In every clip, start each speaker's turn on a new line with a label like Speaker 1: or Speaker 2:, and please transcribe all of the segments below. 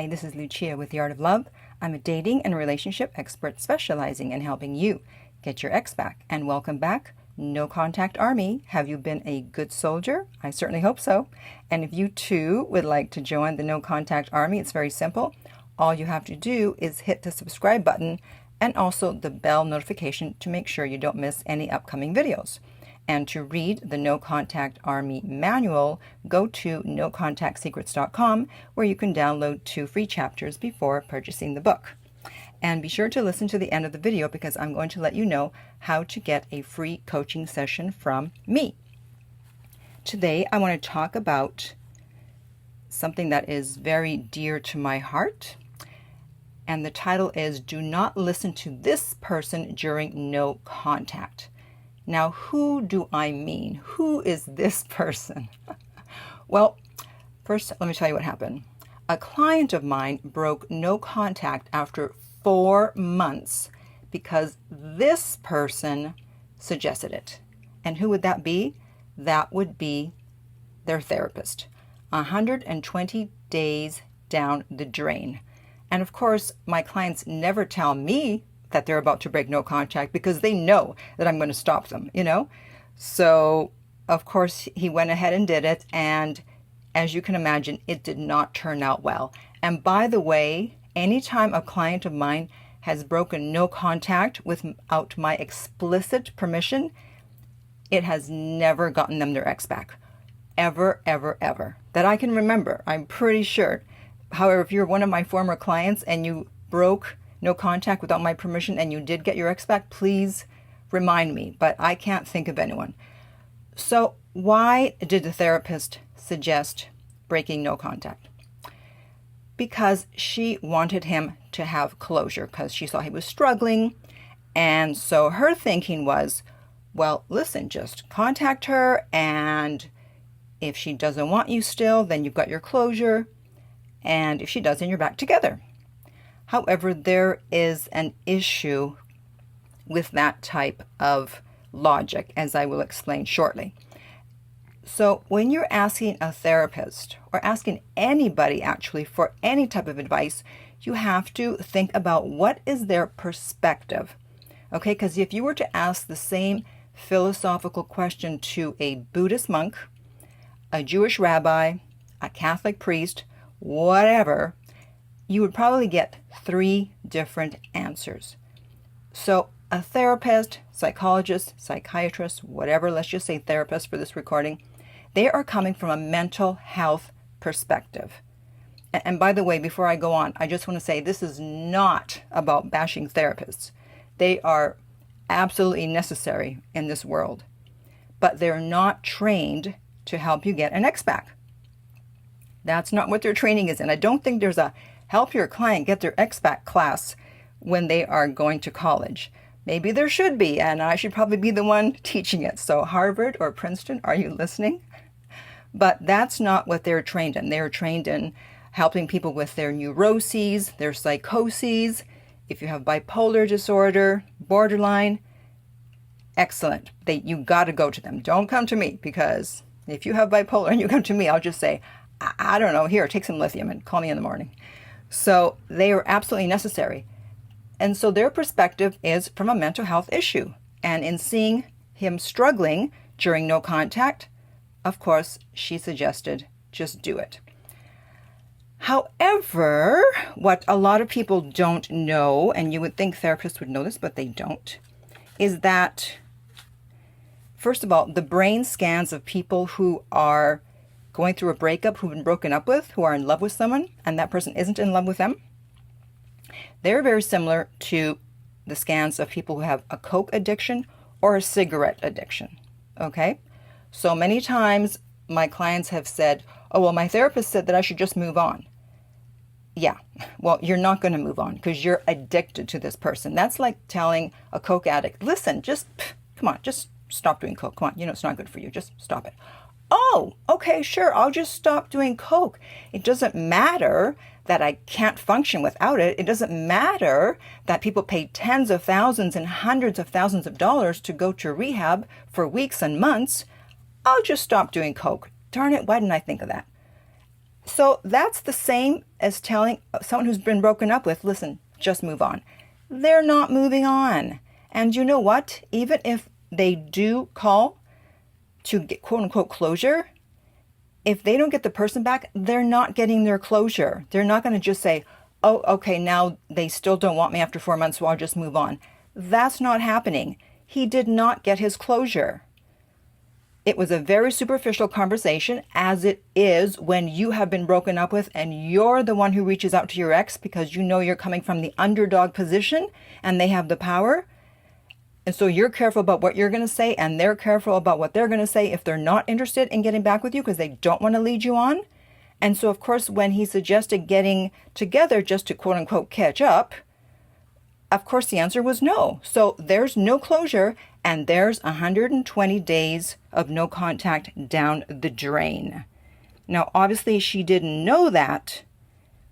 Speaker 1: Hi, this is Lucia with The Art of Love. I'm a dating and relationship expert specializing in helping you get your ex back. And welcome back, No Contact Army. Have you been a good soldier? I certainly hope so. And if you too would like to join the No Contact Army, it's very simple. All you have to do is hit the subscribe button and also the bell notification to make sure you don't miss any upcoming videos. And to read the No Contact Army manual, go to nocontactsecrets.com, where you can download 2 free chapters before purchasing the book. And be sure to listen to the end of the video because I'm going to let you know how to get a free coaching session from me. Today, I want to talk about something that is very dear to my heart. And the title is, Do Not Listen to This Person During No Contact. Now, who do I mean? Who is this person? Well, first, let me tell you what happened. A client of mine broke no contact after 4 months because this person suggested it. And who would that be? That would be their therapist. 120 days down the drain. And of course, my clients never tell me that they're about to break no contact because they know that I'm going to stop them, So, of course, he went ahead and did it. And as you can imagine, it did not turn out well. And by the way, anytime a client of mine has broken no contact without my explicit permission, it has never gotten them their ex back. Ever, ever, ever. That I can remember. I'm pretty sure. However, if you're one of my former clients and you broke no contact without my permission and you did get your ex back, please remind me. But I can't think of anyone. So why did the therapist suggest breaking no contact? Because she wanted him to have closure because she saw he was struggling. And so her thinking was, well, listen, just contact her. And if she doesn't want you still, then you've got your closure. And if she does, then you're back together. However, there is an issue with that type of logic, as I will explain shortly. So when you're asking a therapist or asking anybody actually for any type of advice, you have to think about what is their perspective. Okay, because if you were to ask the same philosophical question to a Buddhist monk, a Jewish rabbi, a Catholic priest, whatever, you would probably get 3 different answers. So a therapist, psychologist, psychiatrist, whatever, let's just say therapist for this recording, they are coming from a mental health perspective. And by the way, before I go on, I just want to say this is not about bashing therapists. They are absolutely necessary in this world, but they're not trained to help you get an ex back. That's not what their training is. And I don't think there's a help your client get their ex back class when they are going to college. Maybe there should be, and I should probably be the one teaching it. So Harvard or Princeton, are you listening? But that's not what they're trained in. They're trained in helping people with their neuroses, their psychoses. If you have bipolar disorder, borderline, excellent. You got to go to them. Don't come to me, because if you have bipolar and you come to me, I'll just say, I don't know, here, take some lithium and call me in the morning. So they are absolutely necessary. And so their perspective is from a mental health issue. And in seeing him struggling during no contact, of course, she suggested just do it. However, what a lot of people don't know, and you would think therapists would know this, but they don't, is that, first of all, the brain scans of people who are going through a breakup, who've been broken up with, who are in love with someone, and that person isn't in love with them, they're very similar to the scans of people who have a coke addiction or a cigarette addiction. Okay? So many times my clients have said, oh, well, my therapist said that I should just move on. Yeah, well, you're not going to move on because you're addicted to this person. That's like telling a coke addict, listen, come on, just stop doing coke. Come on, it's not good for you. Just stop it. Oh, okay, sure, I'll just stop doing coke. It doesn't matter that I can't function without it. It doesn't matter that people pay tens of thousands and hundreds of thousands of dollars to go to rehab for weeks and months. I'll just stop doing coke. Darn it, why didn't I think of that? So that's the same as telling someone who's been broken up with, listen, just move on. They're not moving on. And you know what? Even if they do call to get quote unquote closure, if they don't get the person back, they're not getting their closure. They're not going to just say, oh, okay, now they still don't want me after 4 months, so I'll just move on. That's not happening. He did not get his closure. It was a very superficial conversation, as it is when you have been broken up with and you're the one who reaches out to your ex because you know you're coming from the underdog position and they have the power. And so you're careful about what you're going to say, and they're careful about what they're going to say if they're not interested in getting back with you because they don't want to lead you on. And so, of course, when he suggested getting together just to quote unquote catch up, of course, the answer was no. So there's no closure, and there's 120 days of no contact down the drain. Now, obviously, she didn't know that,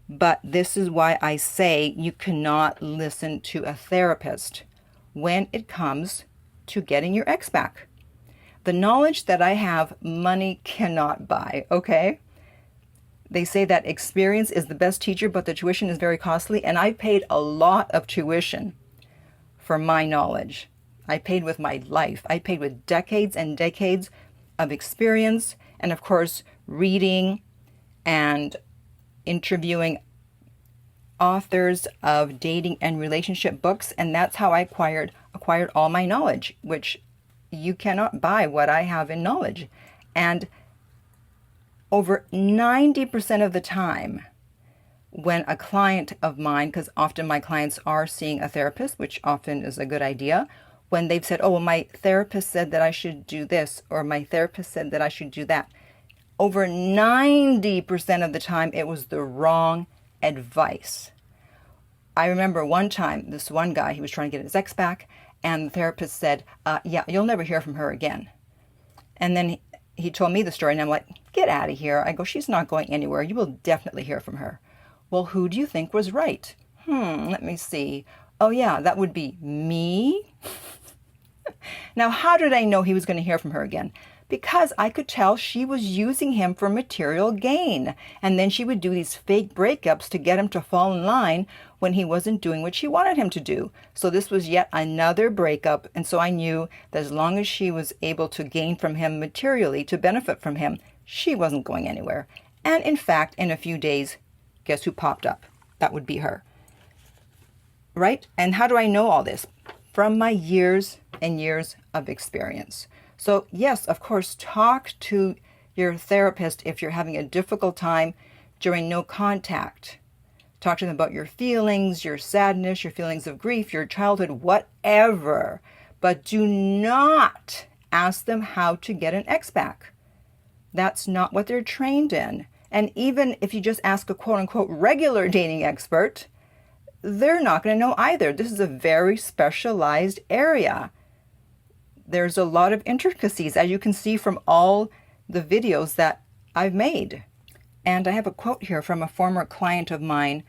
Speaker 1: but this is why I say you cannot listen to a therapist when it comes to getting your ex back. The knowledge that I have, money cannot buy, okay? They say that experience is the best teacher, but the tuition is very costly. And I paid a lot of tuition for my knowledge. I paid with my life. I paid with decades and decades of experience. And of course, reading and interviewing authors of dating and relationship books. And that's how I acquired all my knowledge, which you cannot buy what I have in knowledge. And over 90% of the time, when a client of mine, because often my clients are seeing a therapist, which often is a good idea, when they've said, oh, well, my therapist said that I should do this, or my therapist said that I should do that, over 90% of the time, it was the wrong advice. I remember one time, this one guy, he was trying to get his ex back, and the therapist said, yeah, you'll never hear from her again. And then he told me the story, and I'm like, get out of here. I go, she's not going anywhere. You will definitely hear from her. Well, who do you think was right? Let me see. Oh, yeah, that would be me. Now, how did I know he was going to hear from her again? Because I could tell she was using him for material gain. And then she would do these fake breakups to get him to fall in line when he wasn't doing what she wanted him to do. So this was yet another breakup. And so I knew that as long as she was able to gain from him materially, to benefit from him, she wasn't going anywhere. And in fact, in a few days, guess who popped up? That would be her. Right? And how do I know all this? From my years and years of experience. So yes, of course, talk to your therapist if you're having a difficult time during no contact. Talk to them about your feelings, your sadness, your feelings of grief, your childhood, whatever. But do not ask them how to get an ex back. That's not what they're trained in. And even if you just ask a quote unquote regular dating expert, they're not going to know either. This is a very specialized area. There's a lot of intricacies, as you can see from all the videos that I've made. And I have a quote here from a former client of mine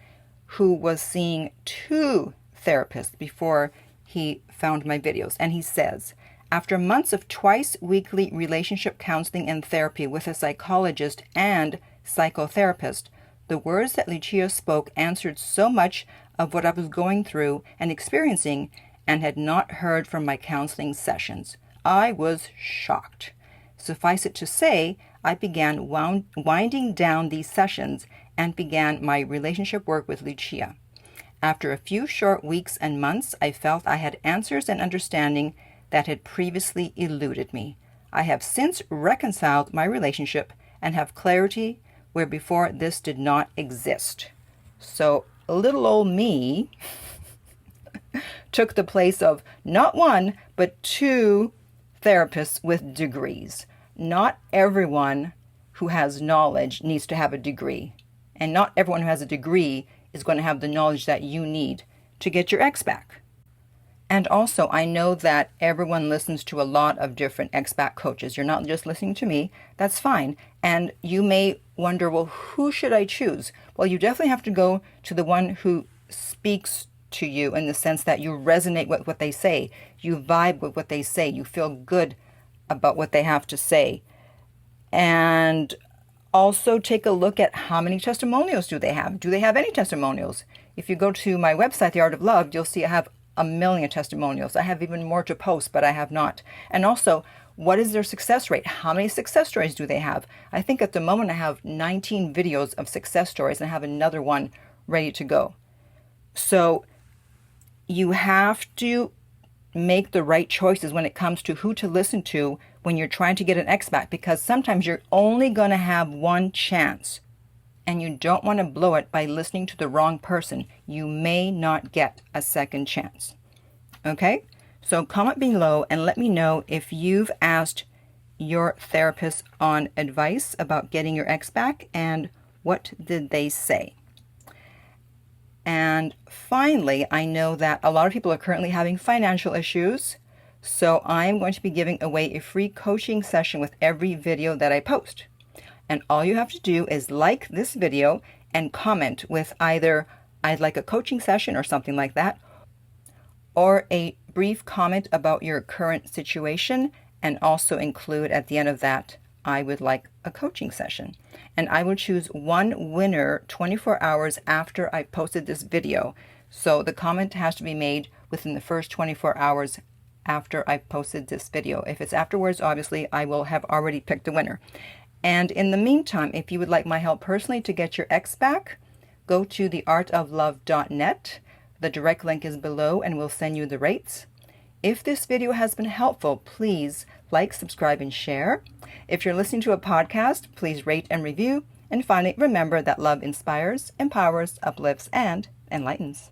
Speaker 1: who was seeing 2 therapists before he found my videos. And he says, after months of twice weekly relationship counseling and therapy with a psychologist and psychotherapist, the words that Lucia spoke answered so much of what I was going through and experiencing and had not heard from my counseling sessions. I was shocked. Suffice it to say, I began winding down these sessions and began my relationship work with Lucia. After a few short weeks and months, I felt I had answers and understanding that had previously eluded me. I have since reconciled my relationship and have clarity where before this did not exist. So little old me took the place of not 1, but 2 therapists with degrees. Not everyone who has knowledge needs to have a degree. And not everyone who has a degree is going to have the knowledge that you need to get your ex back. And also, I know that everyone listens to a lot of different ex-back coaches. You're not just listening to me. That's fine. And you may wonder, well, who should I choose? Well, you definitely have to go to the one who speaks to you in the sense that you resonate with what they say. You vibe with what they say. You feel good about what they have to say. And Also, take a look at how many testimonials do they have. Do they have any testimonials? If you go to my website, The Art of Love, you'll see I have a million testimonials. I have even more to post, but I have not. And also, what is their success rate? How many success stories do they have? I think at the moment I have 19 videos of success stories and I have another one ready to go. So you have to make the right choices when it comes to who to listen to when you're trying to get an ex back, because sometimes you're only going to have one chance and you don't want to blow it by listening to the wrong person. You may not get a second chance. Okay? So comment below and let me know if you've asked your therapist on advice about getting your ex back and what did they say. And finally, I know that a lot of people are currently having financial issues, so I'm going to be giving away a free coaching session with every video that I post. And all you have to do is like this video and comment with either "I'd like a coaching session" or something like that, or a brief comment about your current situation, and also include at the end of that, "I would like a coaching session." And I will choose one winner 24 hours after I posted this video. So the comment has to be made within the first 24 hours after I posted this video. If it's afterwards, obviously, I will have already picked the winner. And in the meantime, if you would like my help personally to get your ex back, go to theartoflove.net. The direct link is below and we'll send you the rates. If this video has been helpful, please like, subscribe, and share. If you're listening to a podcast, please rate and review. And finally, remember that love inspires, empowers, uplifts, and enlightens.